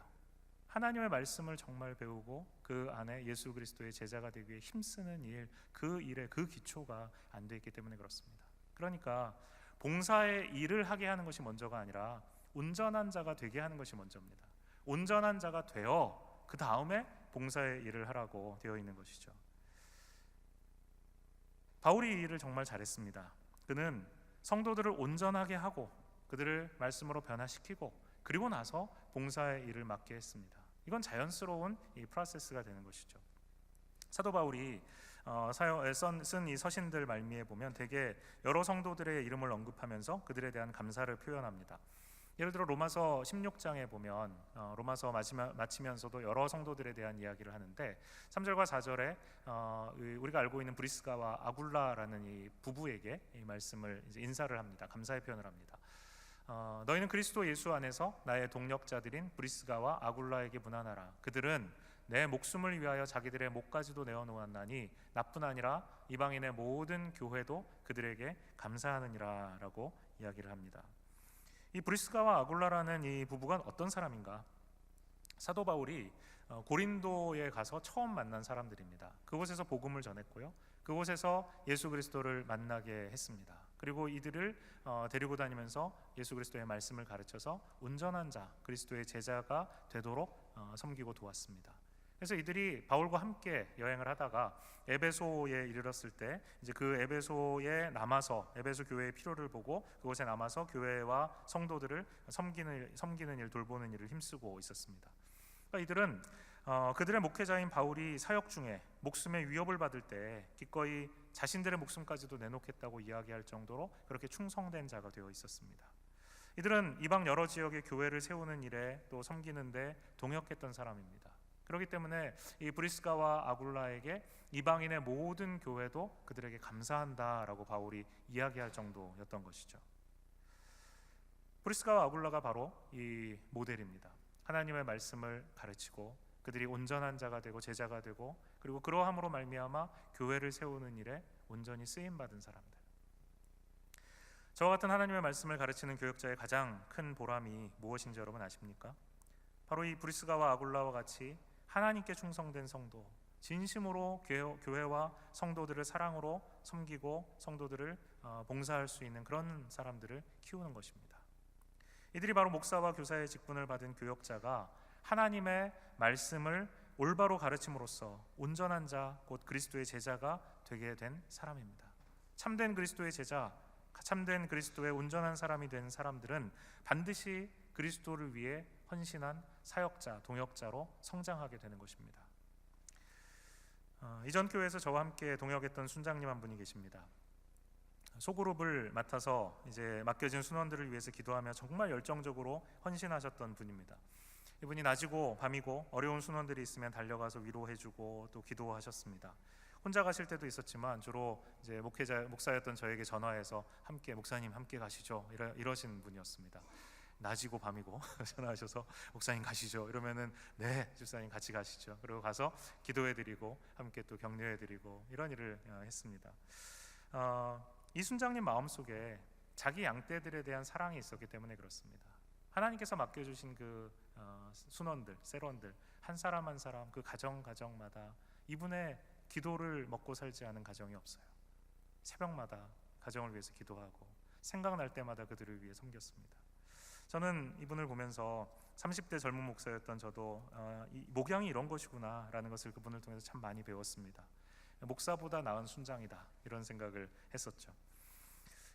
하나님의 말씀을 정말 배우고 그 안에 예수 그리스도의 제자가 되기 위해 힘쓰는 일, 그 일의 그 기초가 안 돼 있기 때문에 그렇습니다. 그러니까 봉사의 일을 하게 하는 것이 먼저가 아니라 온전한 자가 되게 하는 것이 먼저입니다. 온전한 자가 되어 그 다음에 봉사의 일을 하라고 되어 있는 것이죠. 바울이 이 일을 정말 잘했습니다. 그는 성도들을 온전하게 하고 그들을 말씀으로 변화시키고 그리고 나서 봉사의 일을 맡게 했습니다. 이건 자연스러운 이 프로세스가 되는 것이죠. 사도 바울이 쓴 이 서신들 말미에 보면 대개 여러 성도들의 이름을 언급하면서 그들에 대한 감사를 표현합니다. 예를 들어 로마서 16장에 보면 로마서 마치면서도 여러 성도들에 대한 이야기를 하는데 3절과 4절에 우리가 알고 있는 브리스가와 아굴라라는 이 부부에게 이 말씀을 이제 인사를 합니다. 감사의 표현을 합니다. 너희는 그리스도 예수 안에서 나의 동력자들인 브리스가와 아굴라에게 문안하라. 그들은 내 목숨을 위하여 자기들의 목까지도 내어놓았나니 나뿐 아니라 이방인의 모든 교회도 그들에게 감사하느니라 라고 이야기를 합니다. 이 브리스가와 아굴라라는 이 부부가 어떤 사람인가? 사도 바울이 고린도에 가서 처음 만난 사람들입니다. 그곳에서 복음을 전했고요, 그곳에서 예수 그리스도를 만나게 했습니다. 그리고 이들을 데리고 다니면서 예수 그리스도의 말씀을 가르쳐서 온전한 자, 그리스도의 제자가 되도록 섬기고 도왔습니다. 그래서 이들이 바울과 함께 여행을 하다가 에베소에 이르렀을 때 이제 그 에베소에 남아서 에베소 교회의 필요를 보고 그곳에 남아서 교회와 성도들을 섬기는 일, 돌보는 일을 힘쓰고 있었습니다. 그러니까 이들은 그들의 목회자인 바울이 사역 중에 목숨의 위협을 받을 때 기꺼이 자신들의 목숨까지도 내놓겠다고 이야기할 정도로 그렇게 충성된 자가 되어 있었습니다. 이들은 이방 여러 지역의 교회를 세우는 일에 또 섬기는 데 동역했던 사람입니다. 그렇기 때문에 이 브리스가와 아굴라에게 이방인의 모든 교회도 그들에게 감사한다라고 바울이 이야기할 정도였던 것이죠. 브리스가와 아굴라가 바로 이 모델입니다. 하나님의 말씀을 가르치고 그들이 온전한 자가 되고 제자가 되고 그리고 그러함으로 말미암아 교회를 세우는 일에 온전히 쓰임 받은 사람들. 저와 같은 하나님의 말씀을 가르치는 교역자의 가장 큰 보람이 무엇인지 여러분 아십니까? 바로 이 브리스가와 아굴라와 같이 하나님께 충성된 성도, 진심으로 교회와 성도들을 사랑으로 섬기고 성도들을 봉사할 수 있는 그런 사람들을 키우는 것입니다. 이들이 바로 목사와 교사의 직분을 받은 교역자가 하나님의 말씀을 올바로 가르침으로써 온전한 자, 곧 그리스도의 제자가 되게 된 사람입니다. 참된 그리스도의 제자, 참된 그리스도의 온전한 사람이 된 사람들은 반드시 그리스도를 위해 헌신한 사역자, 동역자로 성장하게 되는 것입니다. 이전 교회에서 저와 함께 동역했던 순장님 한 분이 계십니다. 소그룹을 맡아서 이제 맡겨진 순원들을 위해서 기도하며 정말 열정적으로 헌신하셨던 분입니다. 이분이 낮이고 밤이고 어려운 순원들이 있으면 달려가서 위로해주고 또 기도하셨습니다. 혼자 가실 때도 있었지만 주로 이제 목사였던 저에게 전화해서 함께 목사님 함께 가시죠 이러신 분이었습니다. 낮이고 밤이고 전화하셔서 목사님 가시죠 이러면은 네 집사님 같이 가시죠. 그리고 가서 기도해드리고 함께 또 격려해드리고 이런 일을 했습니다. 이 순장님 마음속에 자기 양떼들에 대한 사랑이 있었기 때문에 그렇습니다. 하나님께서 맡겨주신 그 순원들, 세런들 한 사람 한 사람 그 가정마다 이분의 기도를 먹고 살지 않은 가정이 없어요. 새벽마다 가정을 위해서 기도하고 생각날 때마다 그들을 위해 섬겼습니다. 저는 이분을 보면서 30대 젊은 목사였던 저도 이 목양이 이런 것이구나 라는 것을 그분을 통해서 참 많이 배웠습니다. 목사보다 나은 순장이다 이런 생각을 했었죠.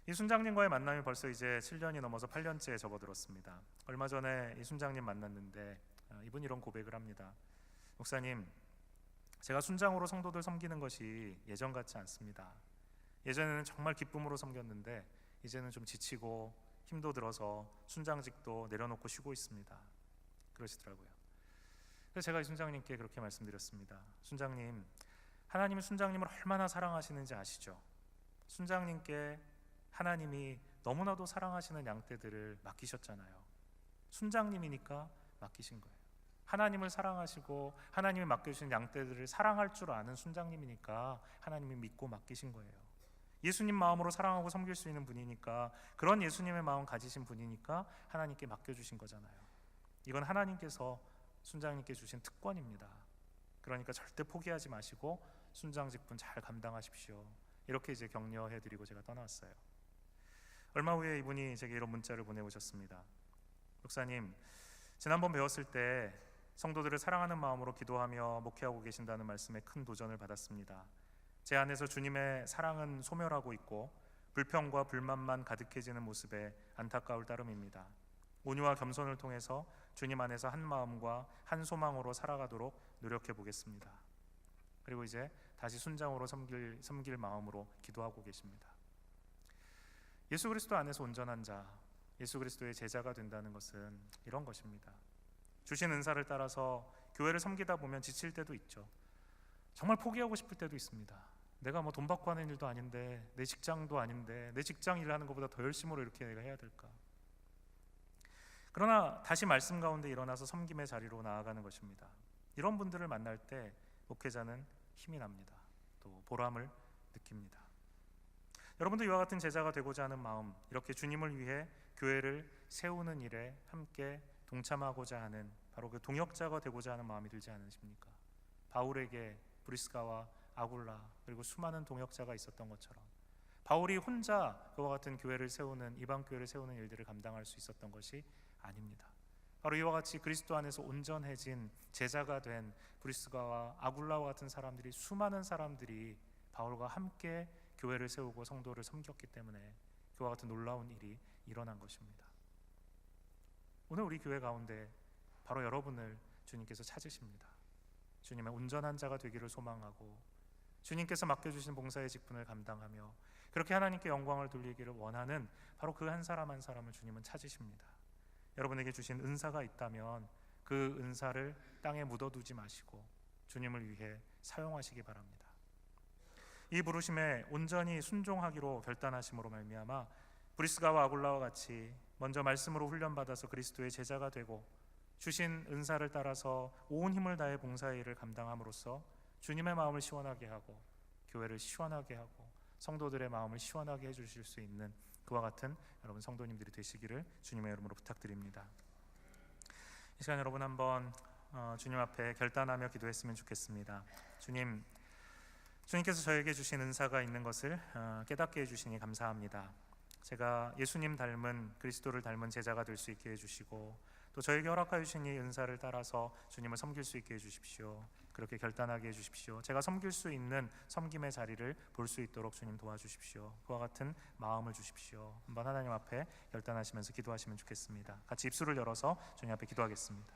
이 순장님과의 만남이 벌써 이제 7년이 넘어서 8년째에 접어들었습니다. 얼마 전에 이 순장님 만났는데 이분이 이런 고백을 합니다. 목사님, 제가 순장으로 성도들 섬기는 것이 예전 같지 않습니다. 예전에는 정말 기쁨으로 섬겼는데 이제는 좀 지치고 힘도 들어서 순장직도 내려놓고 쉬고 있습니다. 그러시더라고요. 그래서 제가 이 순장님께 그렇게 말씀드렸습니다. 순장님, 하나님이 순장님을 얼마나 사랑하시는지 아시죠? 순장님께 하나님이 너무나도 사랑하시는 양떼들을 맡기셨잖아요. 순장님이니까 맡기신 거예요. 하나님을 사랑하시고 하나님이 맡겨주신 양떼들을 사랑할 줄 아는 순장님이니까 하나님이 믿고 맡기신 거예요. 예수님 마음으로 사랑하고 섬길 수 있는 분이니까, 그런 예수님의 마음 가지신 분이니까 하나님께 맡겨주신 거잖아요. 이건 하나님께서 순장님께 주신 특권입니다. 그러니까 절대 포기하지 마시고 순장 직분 잘 감당하십시오. 이렇게 이제 격려해드리고 제가 떠났어요. 얼마 후에 이분이 제게 이런 문자를 보내오셨습니다. 목사님, 지난번 배웠을 때 성도들을 사랑하는 마음으로 기도하며 목회하고 계신다는 말씀에 큰 도전을 받았습니다. 제 안에서 주님의 사랑은 소멸하고 있고 불평과 불만만 가득해지는 모습에 안타까울 따름입니다. 온유와 겸손을 통해서 주님 안에서 한 마음과 한 소망으로 살아가도록 노력해 보겠습니다. 그리고 이제 다시 순장으로 섬길 마음으로 기도하고 계십니다. 예수 그리스도 안에서 온전한 자, 예수 그리스도의 제자가 된다는 것은 이런 것입니다. 주신 은사를 따라서 교회를 섬기다 보면 지칠 때도 있죠. 정말 포기하고 싶을 때도 있습니다. 내가 뭐 돈 받고 하는 일도 아닌데, 내 직장도 아닌데 내 직장 일을 하는 것보다 더 열심으로 이렇게 내가 해야 될까? 그러나 다시 말씀 가운데 일어나서 섬김의 자리로 나아가는 것입니다. 이런 분들을 만날 때 목회자는 힘이 납니다. 또 보람을 느낍니다. 여러분도 이와 같은 제자가 되고자 하는 마음, 이렇게 주님을 위해 교회를 세우는 일에 함께 동참하고자 하는, 바로 그 동역자가 되고자 하는 마음이 들지 않으십니까? 바울에게 브리스가와 아굴라 그리고 수많은 동역자가 있었던 것처럼 바울이 혼자 그와 같은 교회를 세우는, 이방 교회를 세우는 일들을 감당할 수 있었던 것이 아닙니다. 바로 이와 같이 그리스도 안에서 온전해진 제자가 된 브리스가와 아굴라와 같은 사람들이, 수많은 사람들이 바울과 함께 교회를 세우고 성도를 섬겼기 때문에 그와 같은 놀라운 일이 일어난 것입니다. 오늘 우리 교회 가운데 바로 여러분을 주님께서 찾으십니다. 주님의 온전한 자가 되기를 소망하고 주님께서 맡겨주신 봉사의 직분을 감당하며 그렇게 하나님께 영광을 돌리기를 원하는 바로 그 한 사람 한 사람을 주님은 찾으십니다. 여러분에게 주신 은사가 있다면 그 은사를 땅에 묻어두지 마시고 주님을 위해 사용하시기 바랍니다. 이 부르심에 온전히 순종하기로 결단하심으로 말미암아 브리스가와 아굴라와 같이 먼저 말씀으로 훈련받아서 그리스도의 제자가 되고 주신 은사를 따라서 온 힘을 다해 봉사의 일을 감당함으로써 주님의 마음을 시원하게 하고 교회를 시원하게 하고 성도들의 마음을 시원하게 해주실 수 있는 그와 같은 여러분 성도님들이 되시기를 주님의 이름으로 부탁드립니다. 이 시간 여러분 한번 주님 앞에 결단하며 기도했으면 좋겠습니다. 주님께서 저에게 주신 은사가 있는 것을 깨닫게 해주시니 감사합니다. 제가 예수님 닮은, 그리스도를 닮은 제자가 될 수 있게 해주시고 또 저에게 허락하여 주신 이 은사를 따라서 주님을 섬길 수 있게 해주십시오. 그렇게 결단하게 해주십시오. 제가 섬길 수 있는 섬김의 자리를 볼 수 있도록 주님 도와주십시오. 그와 같은 마음을 주십시오. 한번 하나님 앞에 결단하시면서 기도하시면 좋겠습니다. 같이 입술을 열어서 주님 앞에 기도하겠습니다.